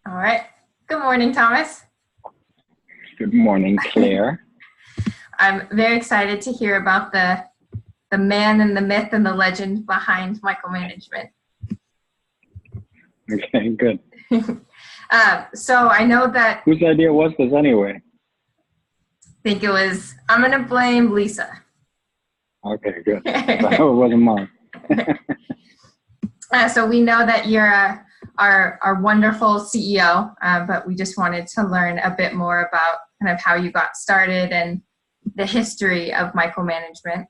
All right. Good morning, Thomas. Good morning, Claire. I'm very excited to hear about the man and the myth and the legend behind micromanagement. Okay, good. So I know that Whose idea was this anyway? I'm going to blame Lisa. Okay, good. It wasn't mine. So we know that you're our wonderful CEO, but we just wanted to learn a bit more about kind of how you got started and the history of micromanagement.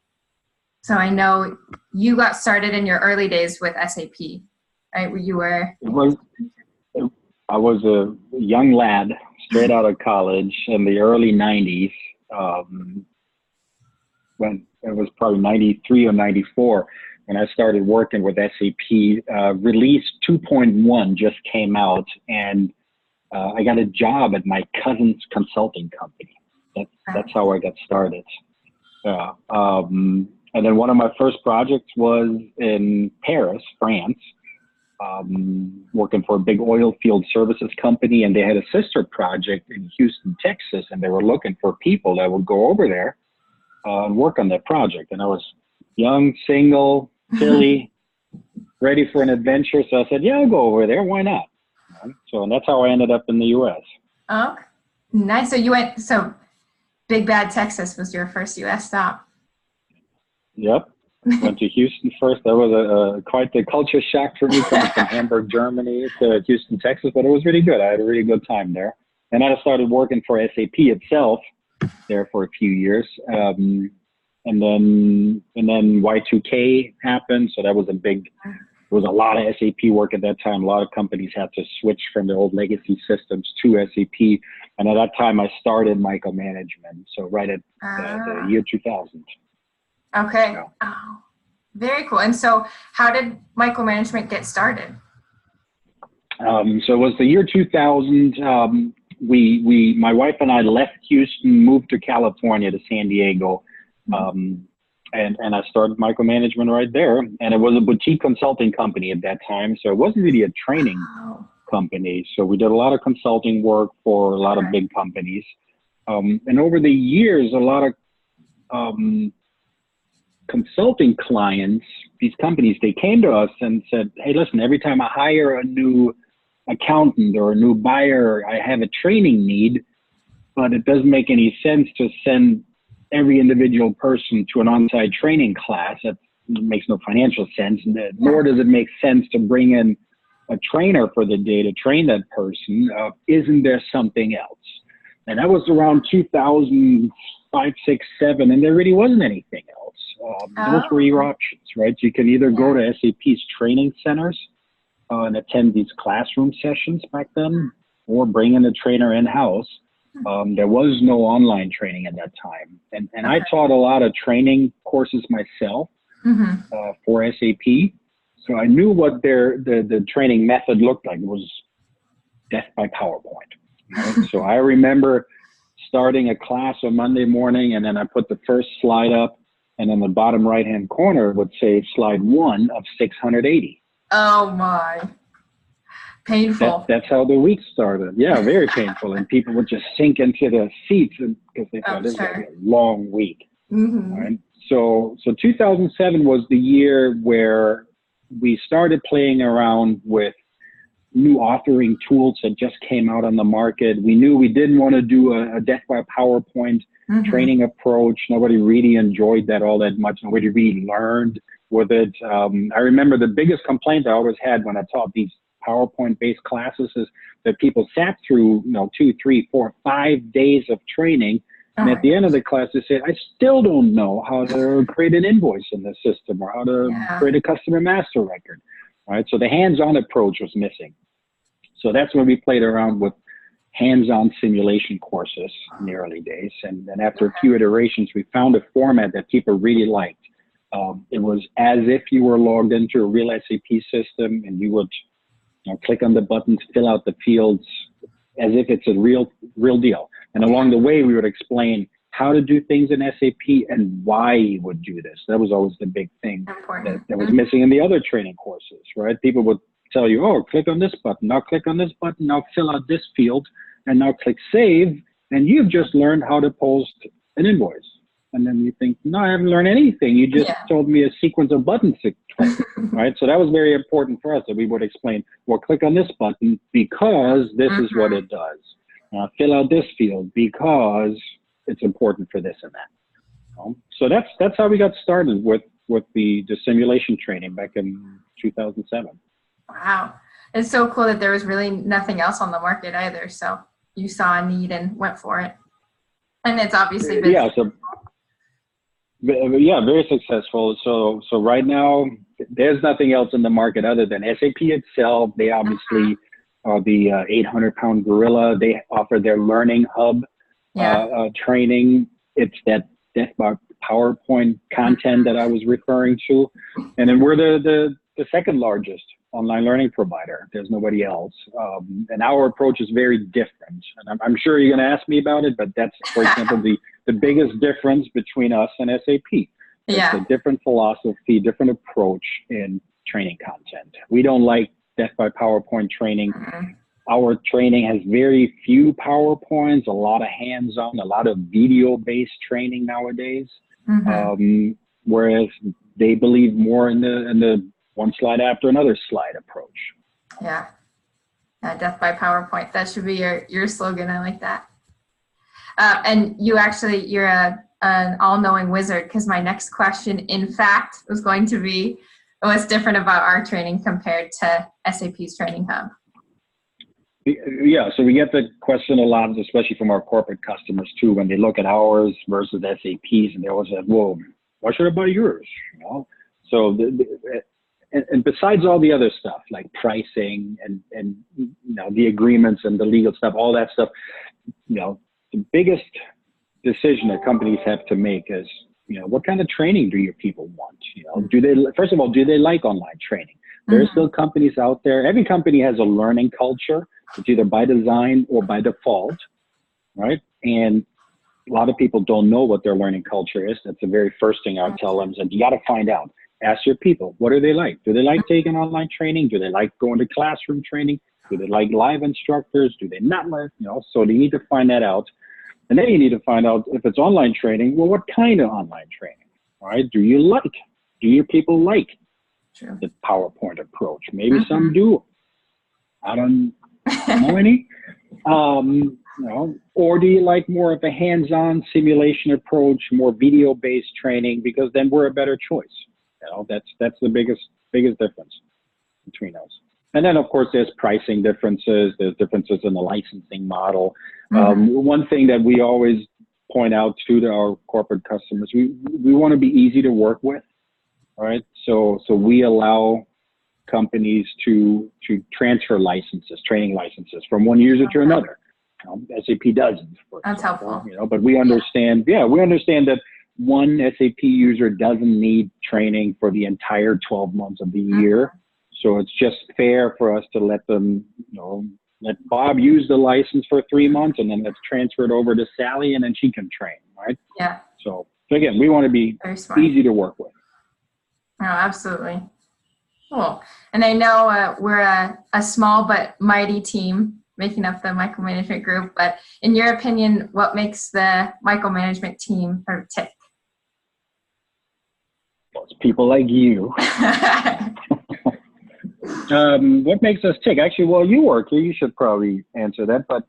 So I know you got started in your early days with SAP, right? Where you were. I was a young lad straight out of college in the early 90s, when it was probably 93 or 94, when I started working with SAP. Release 2.1 just came out, and I got a job at my cousin's consulting company. That's how I got started. And then one of my first projects was in Paris, France, working for a big oil field services company, and they had a sister project in Houston, Texas, and they were looking for people that would go over there and work on that project. And I was young, single, silly, ready for an adventure. So I said, yeah, I'll go over there. Why not? And that's how I ended up in the U.S. Oh, nice. So Big Bad Texas was your first U.S. stop. Yep. Went to Houston first. That was quite the culture shock for me, coming from Hamburg, Germany to Houston, Texas, but it was really good. I had a really good time there. And I started working for SAP itself there for a few years. And then Y2K happened. So that was there was a lot of SAP work at that time. A lot of companies had to switch from their old legacy systems to SAP. And at that time, I started micromanagement. So right at the year 2000. Okay. Yeah. Oh, very cool. And so how did micromanagement get started? So it was the year 2000. My wife and I left Houston, moved to California, to San Diego. And I started micromanagement right there. And it was a boutique consulting company at that time. So it wasn't really a training company. So we did a lot of consulting work for a lot of big companies. And over the years, a lot of consulting clients, these companies, they came to us and said, hey, listen, every time I hire a new accountant or a new buyer, I have a training need, but it doesn't make any sense to send every individual person to an on-site training class. That makes no financial sense, nor does it make sense to bring in a trainer for the day to train that person. Isn't there something else? And that was around 2005, 6, 7, and there really wasn't anything else. Those were your options, right? You can either go to SAP's training centers and attend these classroom sessions back then, or bring in a trainer in-house. There was no online training at that time. And I taught a lot of training courses myself for SAP. So I knew what the training method looked like. It was death by PowerPoint. Right? So I remember starting a class on Monday morning, and then I put the first slide up, and in the bottom right-hand corner would say slide 1 of 680. Oh my, painful. That's how the week started. Yeah, very painful. And people would just sink into their seats because they thought this was a long week. Right? So 2007 was the year where we started playing around with new authoring tools that just came out on the market. We knew we didn't want to do a death by PowerPoint training approach. Nobody really enjoyed that all that much. Nobody really learned with it. I remember the biggest complaint I always had when I taught these PowerPoint-based classes is that people sat through 2, 3, 4, 5 days of training, and at the end of the class they said, I still don't know how to create an invoice in the system, or how to create a customer master record. All right, so the hands-on approach was missing. So that's when we played around with hands-on simulation courses in the early days. And then after a few iterations, we found a format that people really liked. It was as if you were logged into a real SAP system, and you would click on the buttons, fill out the fields as if it's a real deal. And along the way, we would explain how to do things in SAP and why you would do this. That was always the big thing that was missing in the other training courses, right? People would tell you, oh, click on this button, now click on this button, now fill out this field, and now click save, and you've just learned how to post an invoice. And then you think, no, I haven't learned anything. You just told me a sequence of buttons to click, right? So that was very important for us, that we would explain, well, click on this button because this is what it does. Fill out this field because it's important for this and that. So that's how we got started with the simulation training back in 2007. Wow. It's so cool that there was really nothing else on the market either. So you saw a need and went for it. And it's obviously been very successful. So right now, there's nothing else in the market other than SAP itself. They obviously are the 800-pound gorilla. They offer their learning hub training. It's that PowerPoint content that I was referring to. And then we're the second largest online learning provider. There's nobody else. And our approach is very different. And I'm sure you're going to ask me about it, but that's, for example, the biggest difference between us and SAP. It's a different philosophy, different approach in training content. We don't like death by PowerPoint training. Our training has very few PowerPoints, a lot of hands-on, a lot of video-based training nowadays. Whereas they believe more in the one slide after another slide approach. Yeah. Death by PowerPoint. That should be your slogan. I like that. And you're an all-knowing wizard, because my next question, in fact, was going to be, what's different about our training compared to SAP's Training Hub? Yeah, so we get the question a lot, especially from our corporate customers too, when they look at ours versus SAP's, and they always say, "Well, why should I buy yours?" So and besides all the other stuff like pricing and the agreements and the legal stuff, all that stuff, the biggest decision that companies have to make is, what kind of training do your people want? First of all, do they like online training? There are still companies out there. Every company has a learning culture. It's either by design or by default, right? And a lot of people don't know what their learning culture is. That's the very first thing I tell them, is that you got to find out. Ask your people, what do they like? Do they like taking online training? Do they like going to classroom training? Do they like live instructors? Do they not like, so you need to find that out. And then you need to find out, if it's online training, well, what kind of online training, all right? Do your people like the PowerPoint approach? Maybe some do. I don't know any. Or do you like more of a hands-on simulation approach, more video-based training? Because then we're a better choice. That's the biggest difference between us. And then, of course, there's pricing differences. There's differences in the licensing model. One thing that we always point out to our corporate customers, we want to be easy to work with, right? So we allow companies to transfer licenses, training licenses, from one user to another. SAP doesn't. That's helpful. But we understand. We understand that one SAP user doesn't need training for the entire 12 months of the year. So it's just fair for us to let them, let Bob use the license for 3 months, and then let's transfer it over to Sally, and then she can train, right? Yeah. So again, we want to be easy to work with. Oh, absolutely. Cool. And I know we're a small but mighty team making up the micromanagement group, but in your opinion, what makes the micromanagement team sort of tick? Well, it's people like you. What makes us tick? Actually, well, you work here. You should probably answer that. But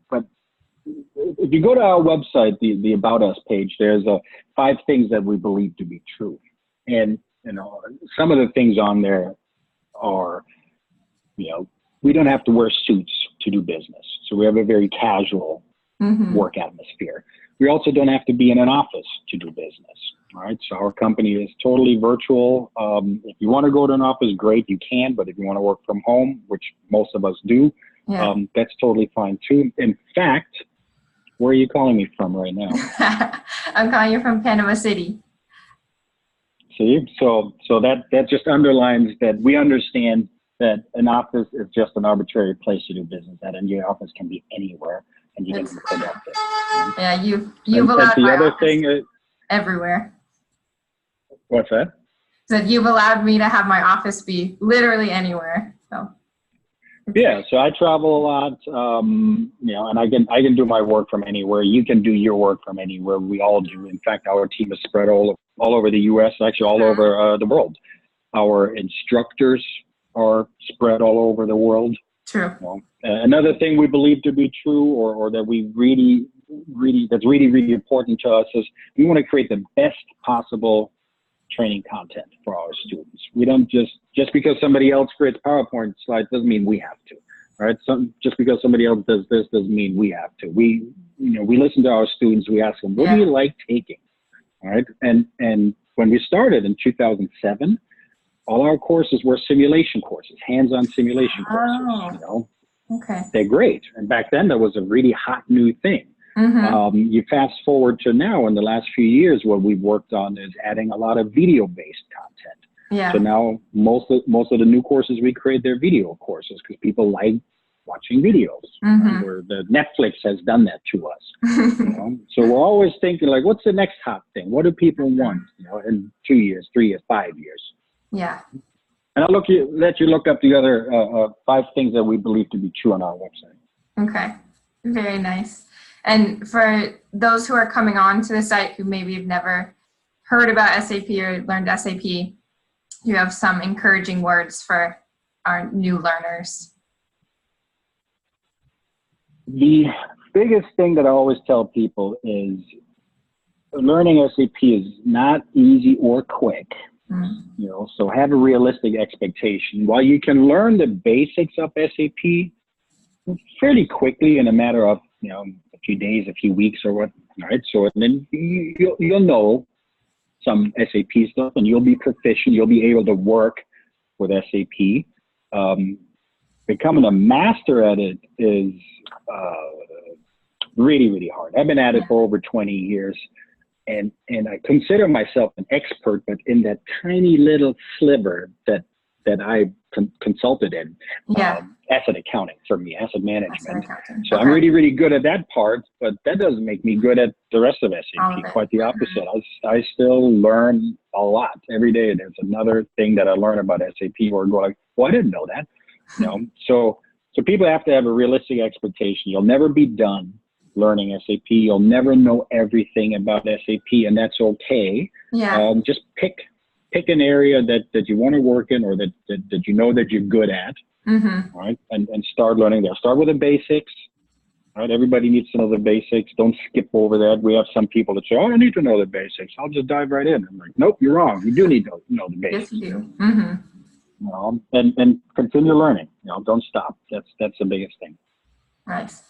if you go to our website, the About Us page, there's 5 things that we believe to be true. And, some of the things on there are, we don't have to wear suits to do business. So we have a very casual work atmosphere. We also don't have to be in an office to do business. All right. So our company is totally virtual. If you want to go to an office, great, you can. But if you want to work from home, which most of us do, that's totally fine too. In fact, where are you calling me from right now? I'm calling you from Panama City. See, so that just underlines that we understand that an office is just an arbitrary place to do business at, and your office can be anywhere, and you can be productive. Yeah, you've allowed the my other office thing everywhere. What's that? So you've allowed me to have my office be literally anywhere. So. Yeah, so I travel a lot, and I can do my work from anywhere. You can do your work from anywhere. We all do. In fact, our team is spread all over the U.S., actually all over the world. Our instructors are spread all over the world. True. Another thing we believe to be true, or that we really, that's really important to us, is we want to create the best possible training content for our students. We don't just because somebody else creates PowerPoint slides doesn't mean we have to, right? Just because somebody else does this doesn't mean we have to. We listen to our students. We ask them, what do you like taking? All right. And when we started in 2007, all our courses were simulation courses, hands-on simulation courses. Okay. They're great. And back then that was a really hot new thing. You fast forward to now, in the last few years, what we've worked on is adding a lot of video-based content. Yeah. So now most of the new courses we create, they're video courses because people like watching videos. Where the Netflix has done that to us. So we're always thinking, like, what's the next hot thing? What do people want? In 2 years, 3 years, 5 years. Yeah. And I'll let you look up the other 5 things that we believe to be true on our website. Okay. Very nice. And for those who are coming on to the site who maybe have never heard about SAP or learned SAP, you have some encouraging words for our new learners. The biggest thing that I always tell people is learning SAP is not easy or quick. So have a realistic expectation. While you can learn the basics of SAP fairly quickly in a matter of a few days, a few weeks, or what, right? So then you'll know some SAP stuff, and you'll be proficient. You'll be able to work with SAP. Becoming a master at it is really, really hard. I've been at it for over 20 years. And I consider myself an expert, but in that tiny little sliver that I consulted in, asset accounting for me, asset management. So I'm really, really good at that part, but that doesn't make me good at the rest of SAP. Quite the opposite. I still learn a lot every day. There's another thing that I learn about SAP or go like, well, I didn't know that. So people have to have a realistic expectation. You'll never be done learning SAP. You'll never know everything about SAP, and that's okay. Just pick an area that you want to work in, or that that you're good at, right? And start learning there. Start with the basics, right? Everybody needs to know the basics. Don't skip over that. We have some people that say, "Oh, I don't need to know the basics. I'll just dive right in." I'm like, nope, you're wrong. You do need to know the basics. Yes, you do. And continue learning. Don't stop. That's the biggest thing. Nice.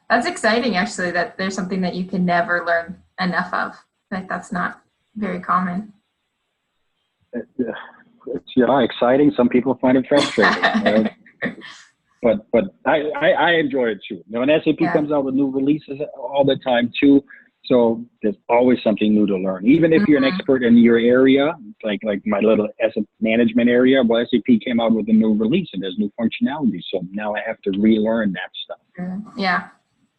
That's exciting, actually, that there's something that you can never learn enough of. Like, that's not very common. It's exciting. Some people find it frustrating. But I enjoy it too. And SAP comes out with new releases all the time too. So there's always something new to learn. Even if you're an expert in your area, like my little asset management area, well, SAP came out with a new release and there's new functionality. So now I have to relearn that stuff. Yeah.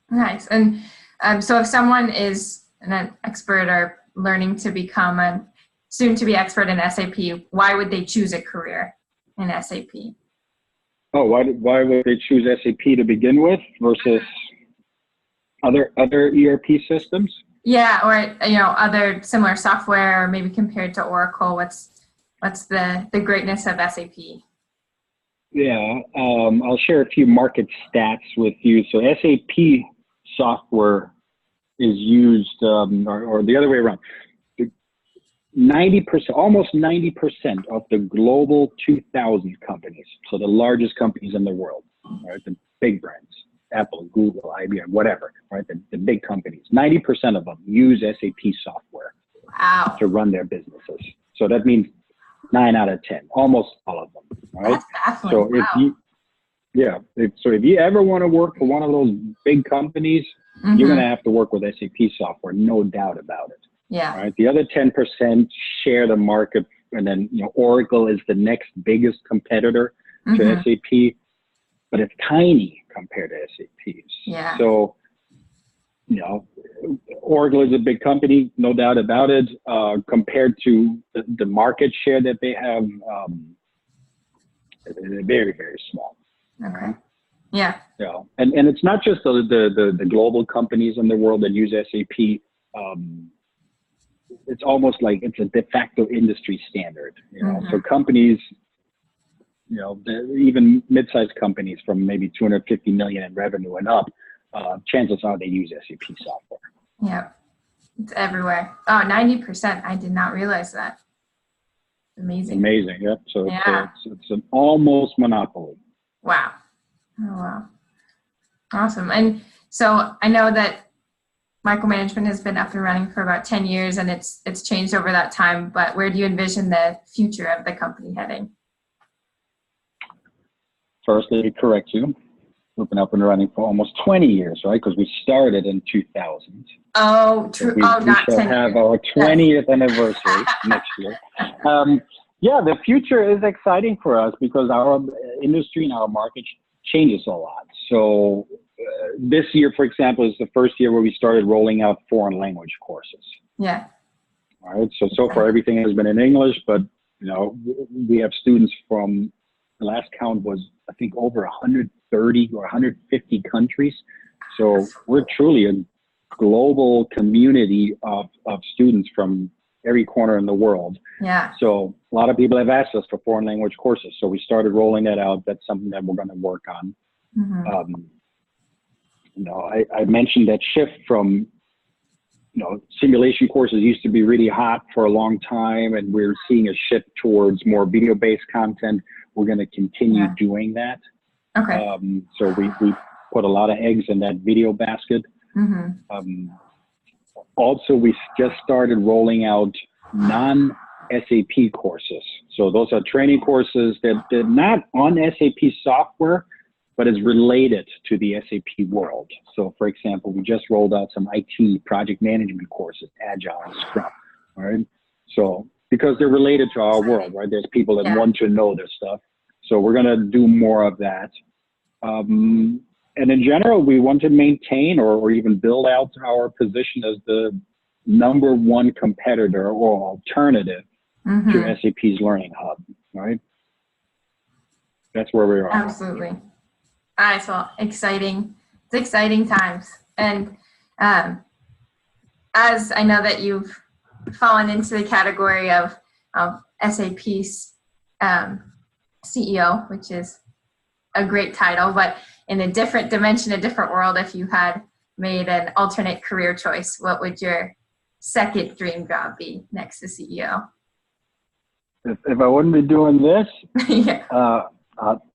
Nice. And so if someone is an expert or learning to become a soon-to-be expert in SAP, why would they choose a career in SAP? Oh, why would they choose SAP to begin with versus other ERP systems? Yeah, or other similar software, or maybe compared to Oracle. What's the greatness of SAP? Yeah, I'll share a few market stats with you. So SAP software is used, or the other way around. 90%, almost 90% of the global 2,000 companies, so the largest companies in the world, right, the big brands, Apple, Google, IBM, whatever, right, the big companies, 90% of them use SAP software to run their businesses. So that means 9 out of 10, almost all of them, right? So if you ever want to work for one of those big companies, you're going to have to work with SAP software, no doubt about it. Yeah. Right. The other 10% share the market, and then Oracle is the next biggest competitor to SAP, but it's tiny compared to SAP. Yeah. So, Oracle is a big company, no doubt about it. Compared to the market share that they have, they're very, very small. Okay. Yeah. Yeah. And it's not just the global companies in the world that use SAP. It's almost like it's a de facto industry standard, you know. So companies, you know, even mid-sized companies from maybe 250 million in revenue and up, chances are they use SAP software. Yeah. It's everywhere. Oh, 90%. I did not realize that. Amazing. Amazing. Yep. So it's an almost monopoly. Wow. Oh, wow. Awesome. And so I know that micromanagement has been up and running for about 10 years and it's changed over that time, but where do you envision the future of the company heading? First, let me correct you. We've been up and running for almost 20 years, right? Because we started in 2000. Oh, true. So we shall have our 20th anniversary next year. Yeah, the future is exciting for us because our industry and our market changes a lot. So this year, for example, is the first year where we started rolling out foreign language courses. Yeah. All right. So far, everything has been in English, but you know, we have students from, the last count was, I think, over 130 or 150 countries. So we're truly a global community of students from every corner in the world. Yeah. So a lot of people have asked us for foreign language courses. So we started rolling that out. That's something that we're going to work on. You know, I mentioned that shift from, you know, simulation courses used to be really hot for a long time, and we're seeing a shift towards more video-based content. We're going to continue doing that. Okay. So we put a lot of eggs in that video basket. Also, we just started rolling out non-SAP courses. So those are training courses that are not on SAP software, but is related to the SAP world. So for example, we just rolled out some IT project management courses, Agile and Scrum, all right? So because they're related to our world, right? There's people that want to know this stuff. So we're gonna do more of that. And in general, we want to maintain or even build out our position as the #1 competitor or alternative to SAP's Learning Hub, right? That's where we are. Absolutely. All right, so exciting. It's exciting times. And as I know that you've fallen into the category of SAP's CEO, which is a great title, but in a different dimension, a different world, if you had made an alternate career choice, what would your second dream job be next to CEO? If I wouldn't be doing this, Yeah.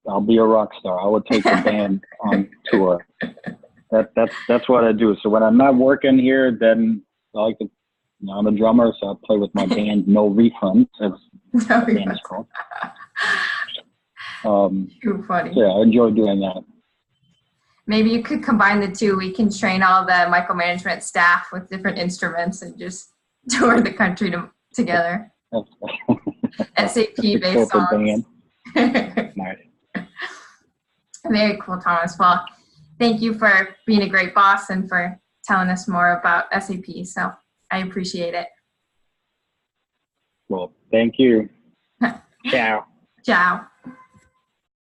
I'll be a rock star. I would take the band on tour. That's what I do. So when I'm not working here, then I like to, you know, I'm a drummer, so I play with my band No Refunds, as the band is called. Too funny. So yeah, I enjoy doing that. Maybe you could combine the two. We can train all the micromanagement staff with different instruments and just tour the country together. SAP-based songs. Nice. Very cool, Thomas. Well, thank you for being a great boss and for telling us more about SAP. So I appreciate it. Well, thank you. Ciao. Ciao.